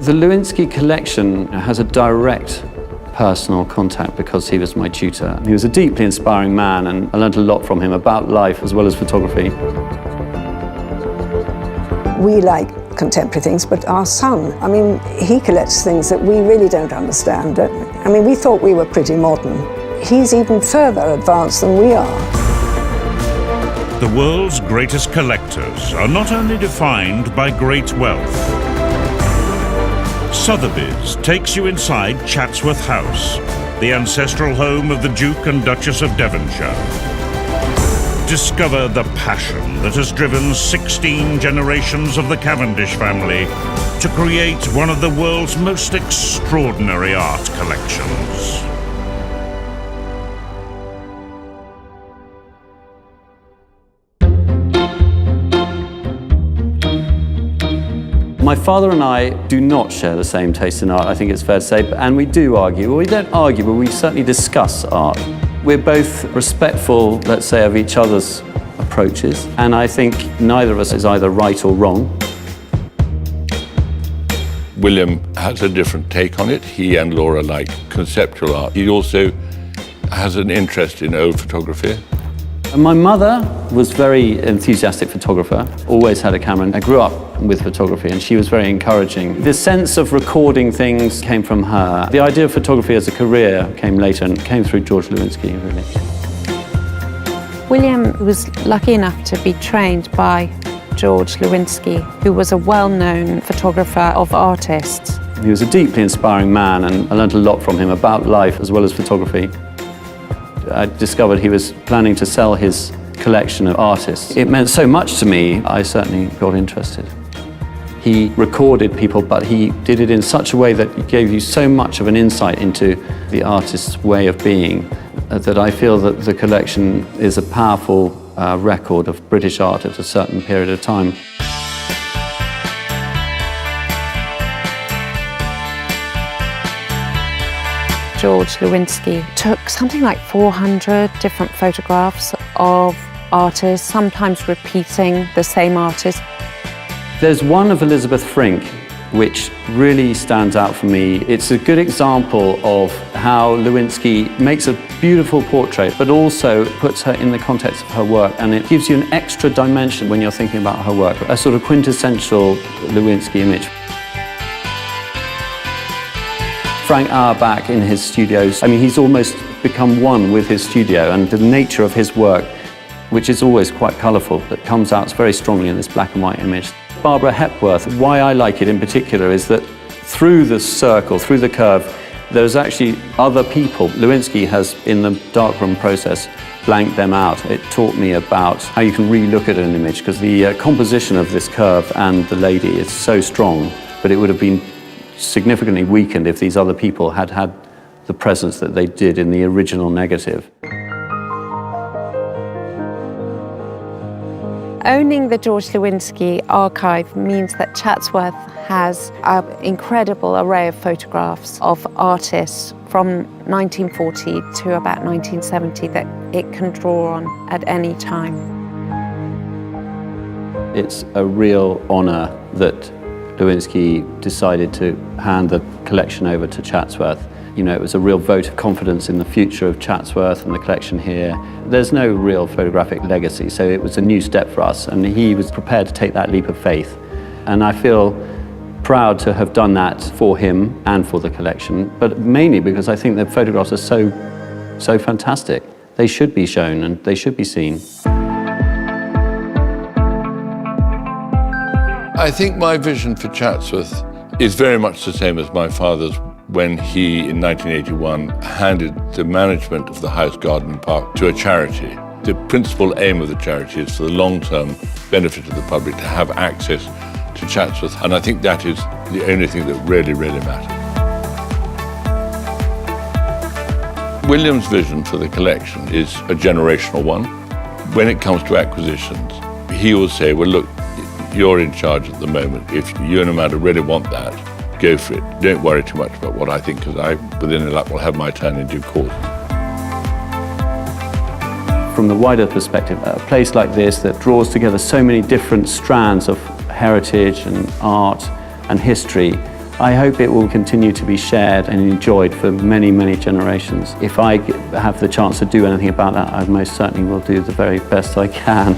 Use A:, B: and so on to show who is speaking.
A: The Lewinski collection has a direct personal contact because he was my tutor. He was a deeply inspiring man, and I learned a lot from him about life as well as photography.
B: We like contemporary things, but our son, I mean, he collects things that we really don't understand. I mean, we thought we were pretty modern. He's even further advanced than we are.
C: The world's greatest collectors are not only defined by great wealth. Sotheby's takes you inside Chatsworth House, the ancestral home of the Duke and Duchess of Devonshire. Discover the passion that has driven 16 generations of the Cavendish family to create one of the world's most extraordinary art collections.
A: My father and I do not share the same taste in art, I think it's fair to say, and we do argue. Well, we don't argue, but we certainly discuss art. We're both respectful, let's say, of each other's approaches, and I think neither of us is either right or wrong.
D: William has a different take on it. He and Laura like conceptual art. He also has an interest in old photography.
A: My mother was a very enthusiastic photographer, always had a camera, and I grew up with photography, and she was very encouraging. The sense of recording things came from her. The idea of photography as a career came later and came through Jorge Lewinski, really.
E: William was lucky enough to be trained by Jorge Lewinski, who was a well-known photographer of artists.
A: He was a deeply inspiring man, and I learned a lot from him about life as well as photography. I discovered he was planning to sell his collection of artists. It meant so much to me, I certainly got interested. He recorded people, but he did it in such a way that gave you so much of an insight into the artist's way of being that I feel that the collection is a powerful record of British art at a certain period of time.
E: Jorge Lewinski took something like 400 different photographs of artists, sometimes repeating the same artist.
A: There's one of Elizabeth Frink which really stands out for me. It's a good example of how Lewinsky makes a beautiful portrait but also puts her in the context of her work, and it gives you an extra dimension when you're thinking about her work, a sort of quintessential Lewinsky image. Frank Auerbach in his studios, I mean, he's almost become one with his studio, and the nature of his work, which is always quite colourful, that comes out very strongly in this black and white image. Barbara Hepworth, why I like it in particular is that through the circle, through the curve, there's actually other people. Lewinsky has, in the darkroom process, blanked them out. It taught me about how you can re-look at an image, because the composition of this curve and the lady is so strong, but it would have been significantly weakened if these other people had had the presence that they did in the original negative.
E: Owning the Jorge Lewinski Archive means that Chatsworth has an incredible array of photographs of artists from 1940 to about 1970 that it can draw on at any time.
A: It's a real honour that Lewinsky decided to hand the collection over to Chatsworth. You know, it was a real vote of confidence in the future of Chatsworth and the collection here. There's no real photographic legacy, so it was a new step for us, and he was prepared to take that leap of faith. And I feel proud to have done that for him and for the collection, but mainly because I think the photographs are so fantastic. They should be shown and they should be seen.
D: I think my vision for Chatsworth is very much the same as my father's when he, in 1981, handed the management of the House Garden and Park to a charity. The principal aim of the charity is for the long-term benefit of the public to have access to Chatsworth, and I think that is the only thing that really, really matters. William's vision for the collection is a generational one. When it comes to acquisitions, he will say, well, look, you're in charge at the moment. If you and Amanda really want that, go for it. Don't worry too much about what I think, because I, within a lap, will have my turn in due course.
A: From the wider perspective, a place like this that draws together so many different strands of heritage and art and history, I hope it will continue to be shared and enjoyed for many, many generations. If I have the chance to do anything about that, I most certainly will do the very best I can.